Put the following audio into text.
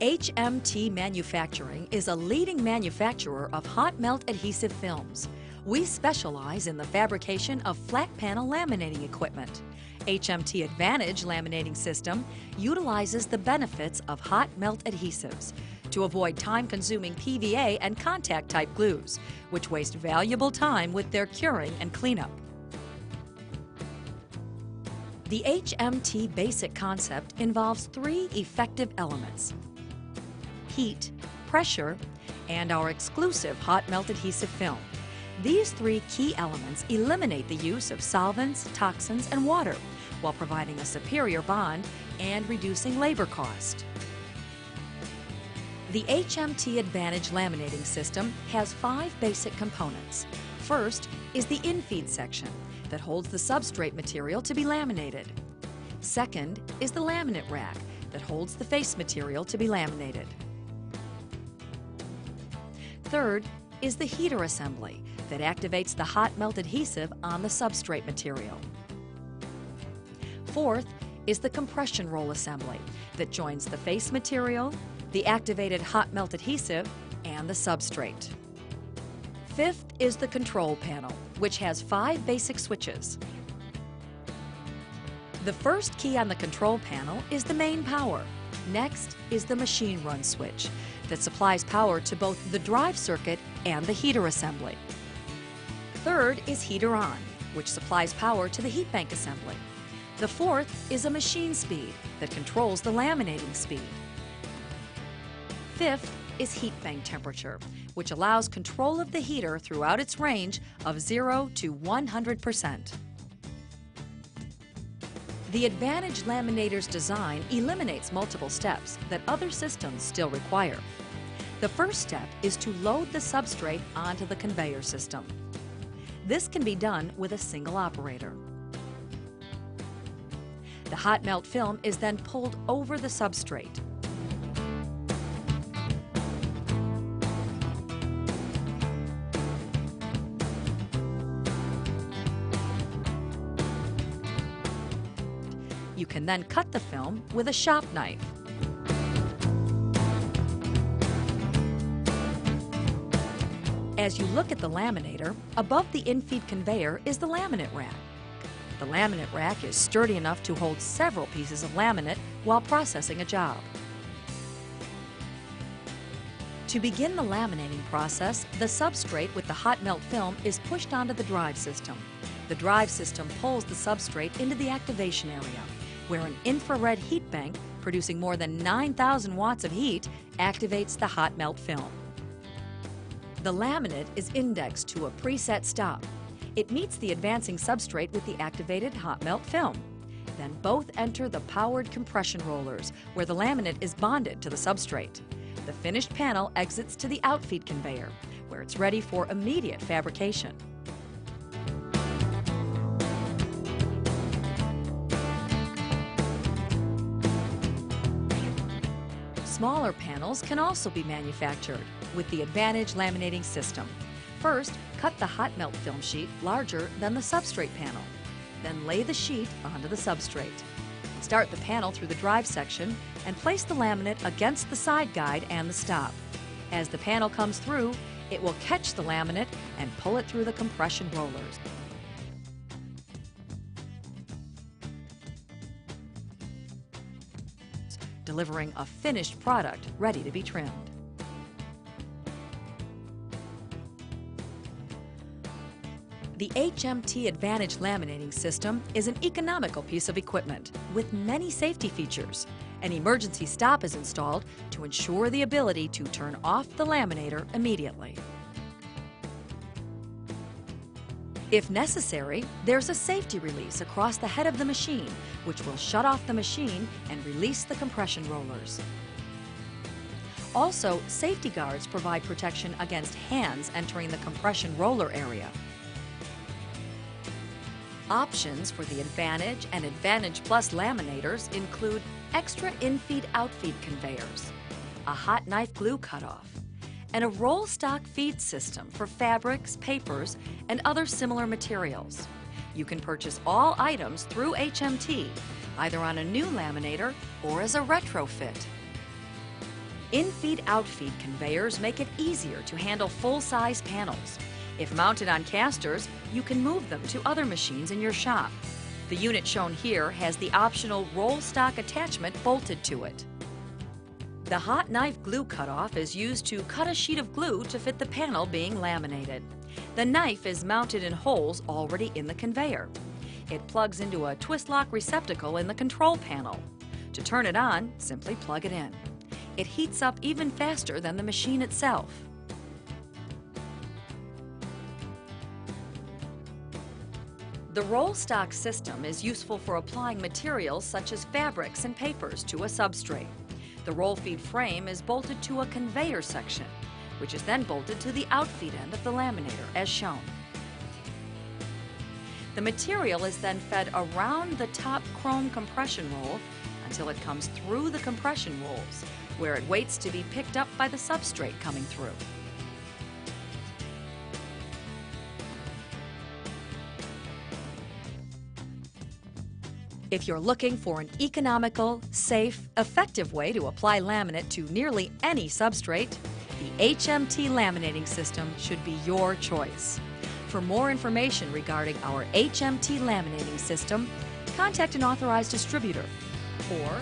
HMT Manufacturing is a leading manufacturer of hot melt adhesive films. We specialize in the fabrication of flat panel laminating equipment. HMT Advantage laminating system utilizes the benefits of hot melt adhesives to avoid time-consuming PVA and contact-type glues, which waste valuable time with their curing and cleanup. The HMT basic concept involves three effective elements: heat, pressure, and our exclusive hot melt adhesive film. These three key elements eliminate the use of solvents, toxins, and water while providing a superior bond and reducing labor cost. The HMT Advantage laminating system has 5 basic components. First is the infeed section that holds the substrate material to be laminated. Second is the laminate rack that holds the face material to be laminated. Third is the heater assembly that activates the hot melt adhesive on the substrate material. Fourth is the compression roll assembly that joins the face material, the activated hot melt adhesive, and the substrate. Fifth is the control panel, which has 5 basic switches. The first key on the control panel is the main power. Next is the machine run switch that supplies power to both the drive circuit and the heater assembly. Third is heater on, which supplies power to the heat bank assembly. The fourth is a machine speed that controls the laminating speed. Fifth is heat bank temperature, which allows control of the heater throughout its range of 0 to 100%. The Advantage Laminator's design eliminates multiple steps that other systems still require. The first step is to load the substrate onto the conveyor system. This can be done with a single operator. The hot melt film is then pulled over the substrate. You can then cut the film with a shop knife. As you look at the laminator, above the infeed conveyor is the laminate rack. The laminate rack is sturdy enough to hold several pieces of laminate while processing a job. To begin the laminating process, the substrate with the hot melt film is pushed onto the drive system. The drive system pulls the substrate into the activation area, where an infrared heat bank producing more than 9,000 watts of heat activates the hot melt film. The laminate is indexed to a preset stop. It meets the advancing substrate with the activated hot melt film. Then both enter the powered compression rollers, where the laminate is bonded to the substrate. The finished panel exits to the outfeed conveyor, where it's ready for immediate fabrication. Smaller panels can also be manufactured with the Advantage laminating system. First, cut the hot melt film sheet larger than the substrate panel. Then lay the sheet onto the substrate. Start the panel through the drive section and place the laminate against the side guide and the stop. As the panel comes through, it will catch the laminate and pull it through the compression rollers. Delivering a finished product ready to be trimmed. The HMT Advantage laminating system is an economical piece of equipment with many safety features. An emergency stop is installed to ensure the ability to turn off the laminator immediately. If necessary, there's a safety release across the head of the machine, which will shut off the machine and release the compression rollers. Also, safety guards provide protection against hands entering the compression roller area. Options for the Advantage and Advantage Plus laminators include extra infeed-outfeed conveyors, a hot knife glue cutoff, and a roll stock feed system for fabrics, papers, and other similar materials. You can purchase all items through HMT, either on a new laminator or as a retrofit. In-feed-out-feed conveyors make it easier to handle full-size panels. If mounted on casters, you can move them to other machines in your shop. The unit shown here has the optional roll stock attachment bolted to it. The hot knife glue cutoff is used to cut a sheet of glue to fit the panel being laminated. The knife is mounted in holes already in the conveyor. It plugs into a twist lock receptacle in the control panel. To turn it on, simply plug it in. It heats up even faster than the machine itself. The roll stock system is useful for applying materials such as fabrics and papers to a substrate. The roll feed frame is bolted to a conveyor section, which is then bolted to the outfeed end of the laminator as shown. The material is then fed around the top chrome compression roll until it comes through the compression rolls, where it waits to be picked up by the substrate coming through. If you're looking for an economical, safe, effective way to apply laminate to nearly any substrate, the HMT laminating system should be your choice. For more information regarding our HMT laminating system, contact an authorized distributor or